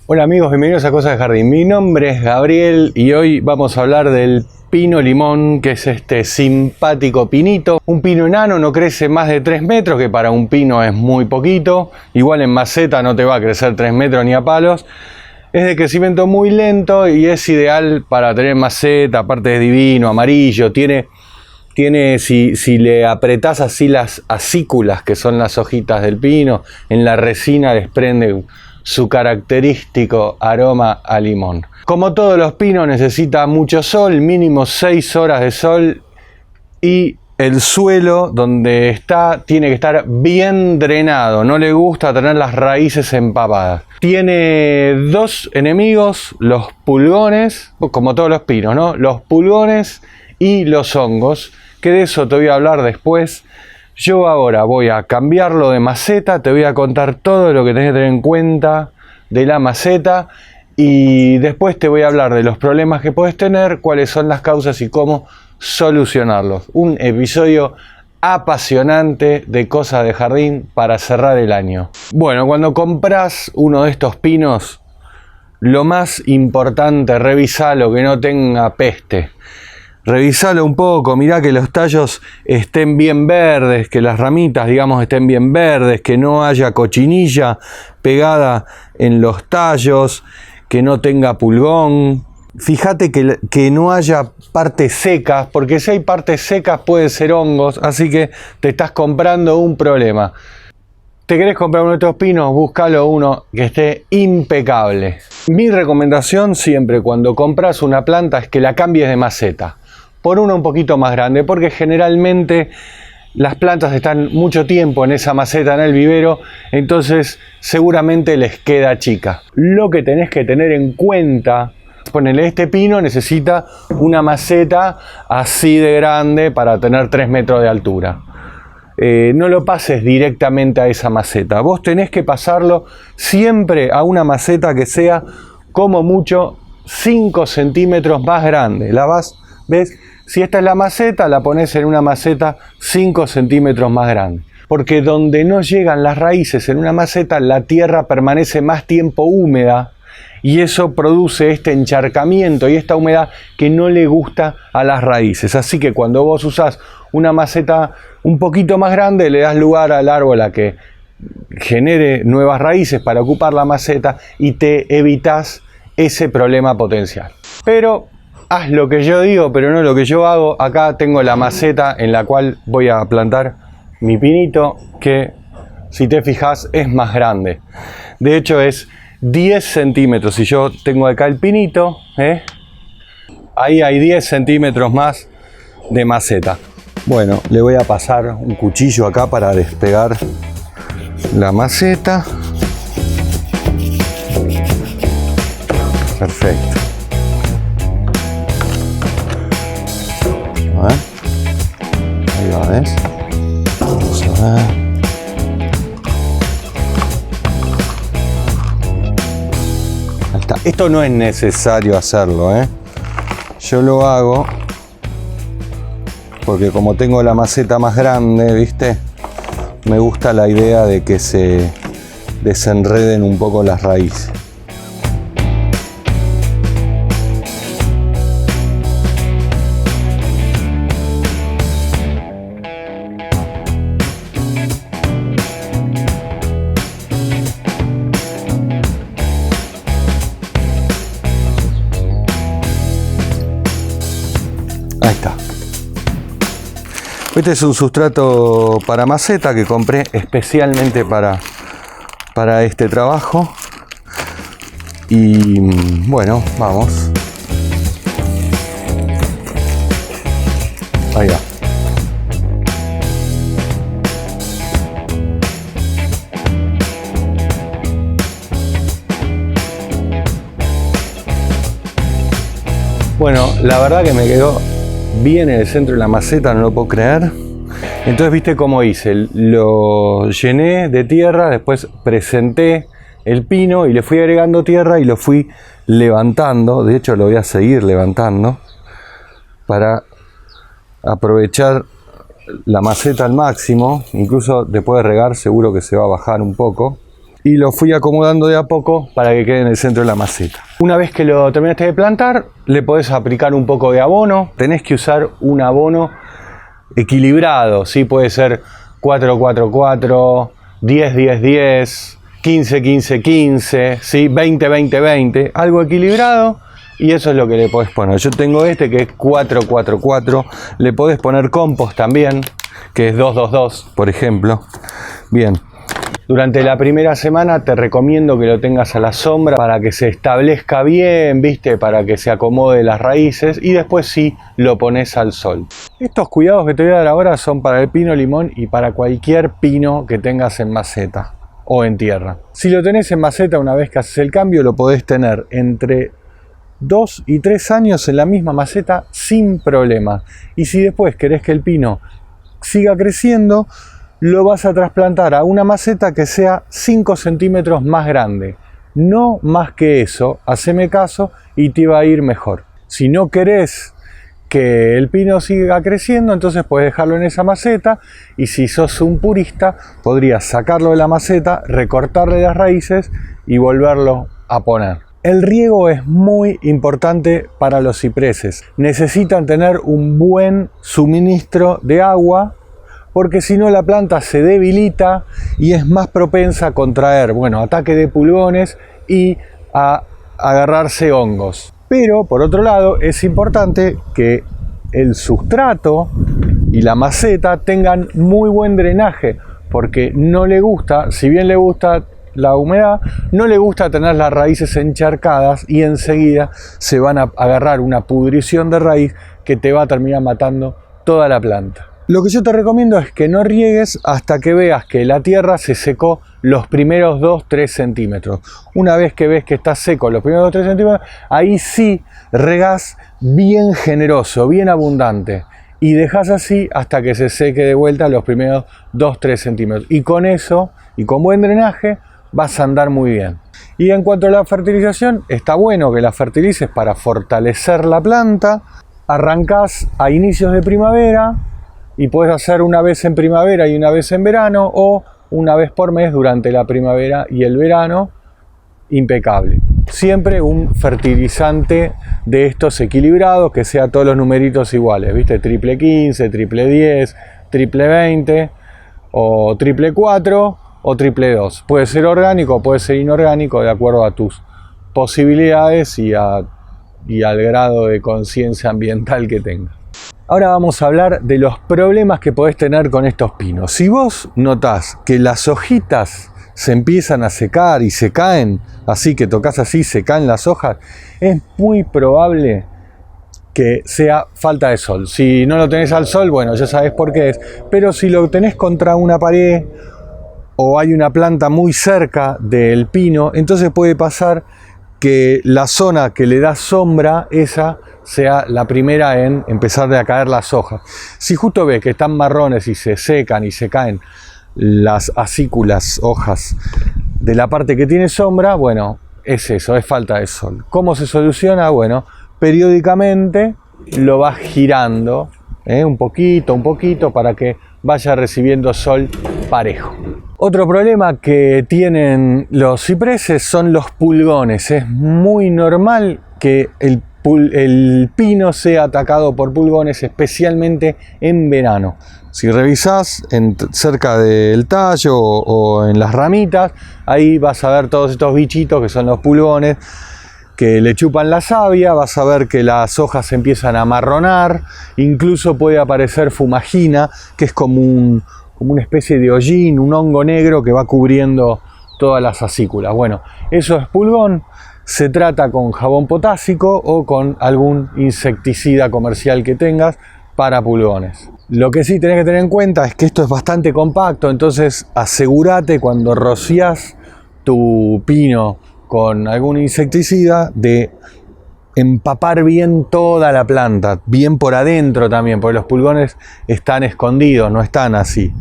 Hola amigos, bienvenidos a Cosas de Jardín. Mi nombre es Gabriel y hoy vamos a hablar del pino limón, que es este simpático pinito. Un pino enano, no crece más de 3 metros, que para un pino es muy poquito. Igual en maceta no te va a crecer 3 metros ni a palos. Es de crecimiento muy lento y es ideal para tener maceta, aparte es divino, amarillo, tiene si le apretás así las acículas, que son las hojitas del pino, en la resina desprende su característico aroma a limón. Como todos los pinos necesita mucho sol, mínimo 6 horas de sol, y el suelo donde está tiene que estar bien drenado, no le gusta tener las raíces empapadas. Tiene dos enemigos, los pulgones, como todos los pinos, ¿no? Los pulgones y los hongos, que de eso te voy a hablar después. Yo ahora voy a cambiarlo de maceta, te voy a contar todo lo que tenés que tener en cuenta de la maceta y después te voy a hablar de los problemas que puedes tener, cuáles son las causas y cómo solucionarlos. Un episodio apasionante de Cosas de Jardín para cerrar el año. Bueno, cuando compras uno de estos pinos, lo más importante, revisalo que no tenga peste. Revisalo un poco, mirá que los tallos estén bien verdes, que las ramitas, digamos, estén bien verdes, que no haya cochinilla pegada en los tallos, que no tenga pulgón. Fíjate que no haya partes secas, porque si hay partes secas pueden ser hongos, así que te estás comprando un problema. ¿Te querés comprar uno de estos pinos? Búscalo uno que esté impecable. Mi recomendación siempre cuando compras una planta es que la cambies de maceta por una un poquito más grande, porque generalmente las plantas están mucho tiempo en esa maceta, en el vivero, entonces seguramente les queda chica. Lo que tenés que tener en cuenta, ponele, este pino necesita una maceta así de grande para tener 3 metros de altura. No lo pases directamente a esa maceta, vos tenés que pasarlo siempre a una maceta que sea como mucho 5 centímetros más grande. ¿Ves? Si esta es la maceta, la pones en una maceta 5 centímetros más grande. Porque donde no llegan las raíces en una maceta, la tierra permanece más tiempo húmeda y eso produce este encharcamiento y esta humedad que no le gusta a las raíces. Así que cuando vos usás una maceta un poquito más grande, le das lugar al árbol a que genere nuevas raíces para ocupar la maceta y te evitas ese problema potencial. Pero haz lo que yo digo, pero no lo que yo hago. Acá tengo la maceta en la cual voy a plantar mi pinito, que si te fijas es más grande. De hecho es 10 centímetros. Si yo tengo acá el pinito, ahí hay 10 centímetros más de maceta. Bueno, le voy a pasar un cuchillo acá para despegar la maceta. Perfecto. A ver. Ahí va, ¿ves? Vamos a ver. Ahí está. Esto no es necesario hacerlo, Yo lo hago porque como tengo la maceta más grande, ¿viste? Me gusta la idea de que se desenreden un poco las raíces. Ahí está. Este es un sustrato para maceta que compré especialmente para este trabajo. Y bueno, vamos. Ahí va. Bueno, la verdad que me quedó bien en el centro de la maceta, no lo puedo creer. Entonces, viste cómo hice, lo llené de tierra, después presenté el pino y le fui agregando tierra y lo fui levantando. De hecho, lo voy a seguir levantando para aprovechar la maceta al máximo. Incluso después de regar seguro que se va a bajar un poco. y lo fui acomodando de a poco para que quede en el centro de la maceta. Una vez que lo terminaste de plantar, le podés aplicar un poco de abono. Tenés que usar un abono equilibrado, ¿sí? Puede ser 4-4-4, 10-10-10, 15-15-15, ¿sí? 20-20-20, algo equilibrado, y eso es lo que le podés poner. Yo tengo este que es 4-4-4, le podés poner compost también, que es 2-2-2, por ejemplo. Bien. Durante la primera semana te recomiendo que lo tengas a la sombra para que se establezca bien, ¿viste? Para que se acomode las raíces, y después sí lo pones al sol. Estos cuidados que te voy a dar ahora son para el pino limón y para cualquier pino que tengas en maceta o en tierra. Si lo tenés en maceta, una vez que haces el cambio, lo podés tener entre 2 y 3 años en la misma maceta sin problema. Y si después querés que el pino siga creciendo, lo vas a trasplantar a una maceta que sea 5 centímetros más grande. No más que eso, haceme caso y te va a ir mejor. Si no querés que el pino siga creciendo, entonces puedes dejarlo en esa maceta, y si sos un purista, podrías sacarlo de la maceta, recortarle las raíces y volverlo a poner. El riego es muy importante para los cipreses. Necesitan tener un buen suministro de agua, porque si no la planta se debilita y es más propensa a contraer, ataque de pulgones y a agarrarse hongos. Pero por otro lado es importante que el sustrato y la maceta tengan muy buen drenaje, porque no le gusta, si bien le gusta la humedad, no le gusta tener las raíces encharcadas, y enseguida se van a agarrar una pudrición de raíz que te va a terminar matando toda la planta. Lo que yo te recomiendo es que no riegues hasta que veas que la tierra se secó los primeros 2-3 centímetros. Una vez que ves que está seco los primeros 2-3 centímetros, ahí sí regás bien generoso, bien abundante, y dejas así hasta que se seque de vuelta los primeros 2-3 centímetros. Y con eso, y con buen drenaje, vas a andar muy bien. Y en cuanto a la fertilización, está bueno que la fertilices para fortalecer la planta. Arrancás a inicios de primavera, y puedes hacer una vez en primavera y una vez en verano, o una vez por mes durante la primavera y el verano. Impecable. Siempre un fertilizante de estos equilibrados, que sea todos los numeritos iguales, ¿viste? Triple 15, triple 10, triple 20, o triple 4, o triple 2. Puede ser orgánico, puede ser inorgánico, de acuerdo a tus posibilidades y al grado de conciencia ambiental que tengas. Ahora vamos a hablar de los problemas que podés tener con estos pinos. Si vos notás que las hojitas se empiezan a secar y se caen, así que tocas así, se caen las hojas, es muy probable que sea falta de sol. Si no lo tenés al sol, ya sabés por qué es. Pero si lo tenés contra una pared o hay una planta muy cerca del pino, entonces puede pasar que la zona que le da sombra, esa sea la primera en empezar a caer las hojas. Si justo ves que están marrones y se secan y se caen las acículas, hojas de la parte que tiene sombra, es eso, es falta de sol. ¿Cómo se soluciona? Periódicamente lo vas girando, un poquito, para que vaya recibiendo sol parejo. Otro problema que tienen los cipreses son los pulgones. Es muy normal que el pino sea atacado por pulgones, especialmente en verano. Si revisás cerca del tallo o en las ramitas, ahí vas a ver todos estos bichitos que son los pulgones, que le chupan la savia. Vas a ver que las hojas se empiezan a amarronar, incluso puede aparecer fumagina, que es como una especie de hollín, un hongo negro que va cubriendo todas las acículas. Eso es pulgón. Se trata con jabón potásico o con algún insecticida comercial que tengas para pulgones. Lo que sí tenés que tener en cuenta es que esto es bastante compacto, entonces asegúrate cuando rociás tu pino con algún insecticida de empapar bien toda la planta, bien por adentro también, porque los pulgones están escondidos, no están así.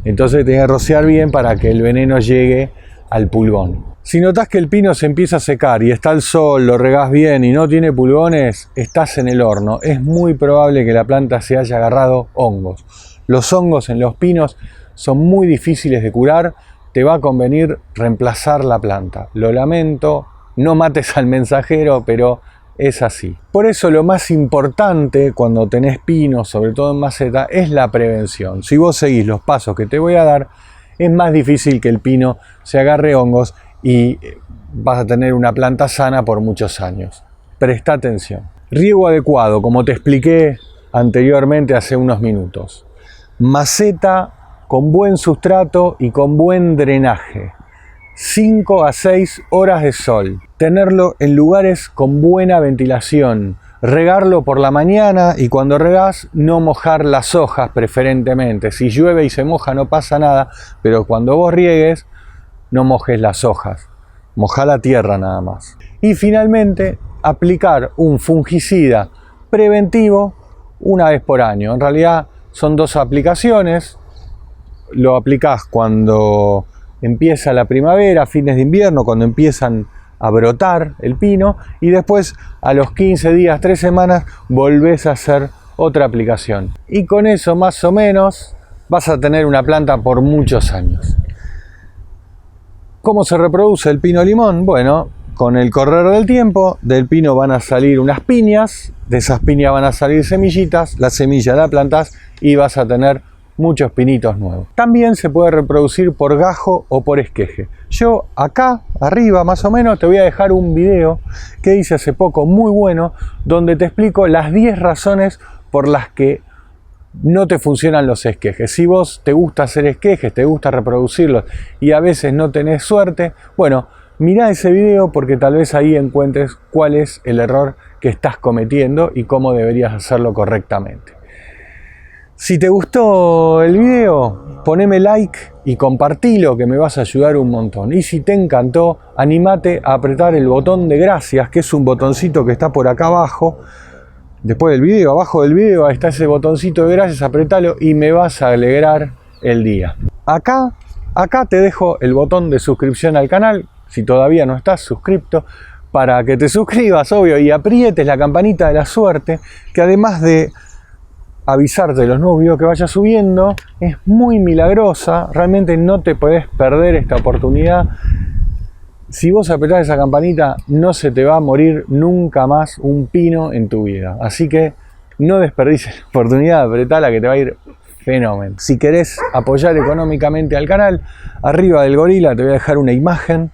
Entonces tenés que rociar bien para que el veneno llegue al pulgón. Si notás que el pino se empieza a secar y está al sol, lo regás bien y no tiene pulgones, estás en el horno. Es muy probable que la planta se haya agarrado hongos. Los hongos en los pinos son muy difíciles de curar, te va a convenir reemplazar la planta. Lo lamento, no mates al mensajero, pero es así. Por eso lo más importante cuando tenés pinos, sobre todo en maceta, es la prevención. Si vos seguís los pasos que te voy a dar, es más difícil que el pino se agarre hongos y vas a tener una planta sana por muchos años. Presta atención. Riego adecuado, como te expliqué anteriormente hace unos minutos. Maceta con buen sustrato y con buen drenaje. 5 a 6 horas de sol. Tenerlo en lugares con buena ventilación. Regarlo por la mañana y cuando regás no mojar las hojas preferentemente. Si llueve y se moja no pasa nada, pero cuando vos riegues no mojes las hojas. Moja la tierra nada más. Y finalmente aplicar un fungicida preventivo una vez por año. En realidad son 2 aplicaciones. Lo aplicás cuando empieza la primavera, fines de invierno, cuando empiezan a brotar el pino, y después a los 15 días, 3 semanas, volvés a hacer otra aplicación. Y con eso más o menos vas a tener una planta por muchos años. ¿Cómo se reproduce el pino limón? Bueno, con el correr del tiempo, del pino van a salir unas piñas, de esas piñas van a salir semillitas, la semilla la plantás y vas a tener muchos pinitos nuevos. También se puede reproducir por gajo o por esqueje. Yo acá arriba más o menos te voy a dejar un video que hice hace poco muy bueno, donde te explico las 10 razones por las que no te funcionan los esquejes. Si vos te gusta hacer esquejes, te gusta reproducirlos y a veces no tenés suerte, bueno, mirá ese video porque tal vez ahí encuentres cuál es el error que estás cometiendo y cómo deberías hacerlo correctamente. Si te gustó el video, poneme like y compartilo, que me vas a ayudar un montón. Y si te encantó, animate a apretar el botón de gracias, que es un botoncito que está por acá abajo. Después del video, abajo del video, está ese botoncito de gracias, apretalo y me vas a alegrar el día. Acá te dejo el botón de suscripción al canal, si todavía no estás suscripto, para que te suscribas, obvio, y aprietes la campanita de la suerte, que además de avisarte de los nuevos videos que vaya subiendo, es muy milagrosa, realmente no te podés perder esta oportunidad. Si vos apretás esa campanita, no se te va a morir nunca más un pino en tu vida, así que no desperdicies la oportunidad, apretala que te va a ir fenómeno. Si querés apoyar económicamente al canal, arriba del gorila te voy a dejar una imagen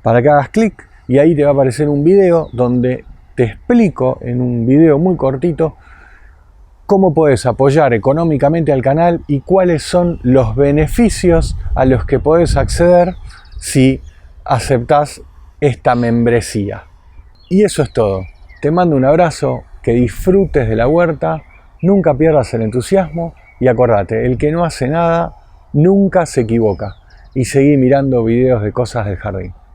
para que hagas clic y ahí te va a aparecer un video donde te explico en un video muy cortito cómo puedes apoyar económicamente al canal y cuáles son los beneficios a los que puedes acceder si aceptás esta membresía. Y eso es todo. Te mando un abrazo, que disfrutes de la huerta, nunca pierdas el entusiasmo y acordate, el que no hace nada nunca se equivoca. Y seguí mirando videos de cosas del jardín.